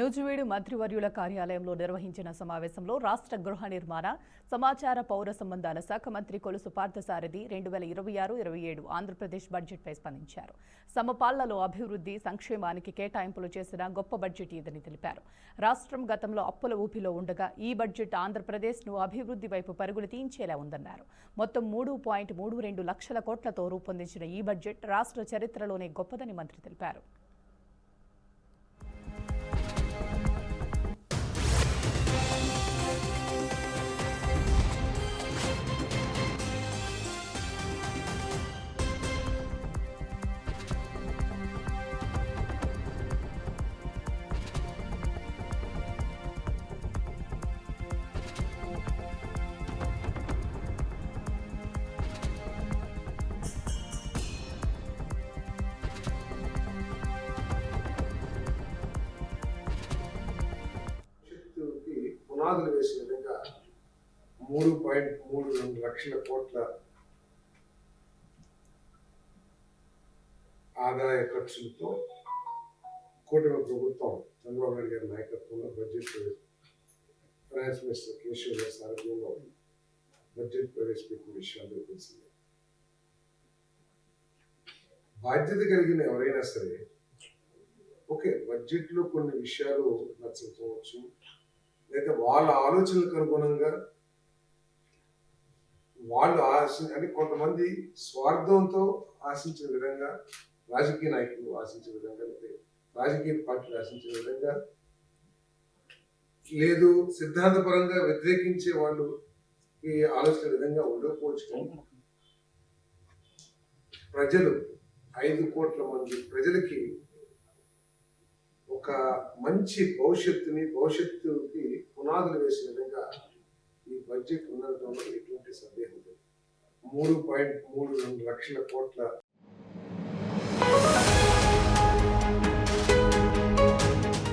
నూజివీడు మంత్రివర్యుల కార్యాలయంలో నిర్వహించిన సమావేశంలో రాష్ట్ర గృహ నిర్మాణ సమాచార పౌర సంబంధాల శాఖ మంత్రి కొలుసు పార్థసారథి 2026-27 ఆంధ్రప్రదేశ్ బడ్జెట్పై స్పందించారు. సమపాళ్లలో అభివృద్ధి సంక్షేమానికి కేటాయింపులు చేసిన గొప్ప బడ్జెట్ ఇదని తెలిపారు. రాష్ట్రం గతంలో అప్పుల ఊపిలో ఉండగా ఈ బడ్జెట్ ఆంధ్రప్రదేశ్ను అభివృద్ధి వైపు పరుగులు తీయించేలా ఉందన్నారు. మొత్తం 3.32 లక్షల కోట్లతో రూపొందించిన ఈ బడ్జెట్ రాష్ట్ర చరిత్రలోనే గొప్పదని మంత్రి తెలిపారు. పునాదులు వేసే విధంగా 3.32 లక్షల కోట్ల ఆదాయ ఖర్చులతో కూటమి ప్రభుత్వం చంద్రబాబు నాయుడు గారి నాయకత్వంలో బడ్జెట్ ఫైనాన్స్ మినిస్టర్ కేశవ్ గారి సారథ్యంలో బడ్జెట్ ప్రవేశపెట్టిన విషయాలు తెలిసిందే. బాధ్యత కలిగిన ఎవరైనా సరే ఓకే బడ్జెట్లో కొన్ని విషయాలు నచ్చవచ్చు, లేదా వాళ్ళ ఆలోచనలకు అనుగుణంగా వాళ్ళు అంటే కొంతమంది స్వార్థంతో ఆశించిన విధంగా, రాజకీయ నాయకులు ఆశించిన విధంగా, లేదా రాజకీయ పార్టీలు ఆశించిన విధంగా, లేదు సిద్ధాంతపరంగా వ్యతిరేకించే వాళ్ళు ఈ ఆలోచన విధంగా ఉండకపోవచ్చు. ప్రజలు 5 కోట్ల మంది ప్రజలకి ఒక మంచి భవిష్యత్తుకి పునాదులు వేసే విధంగా ఈ బడ్జెట్ ఉండడంలో ఎటువంటి సందేహం లేదు. 3.32 లక్షల కోట్ల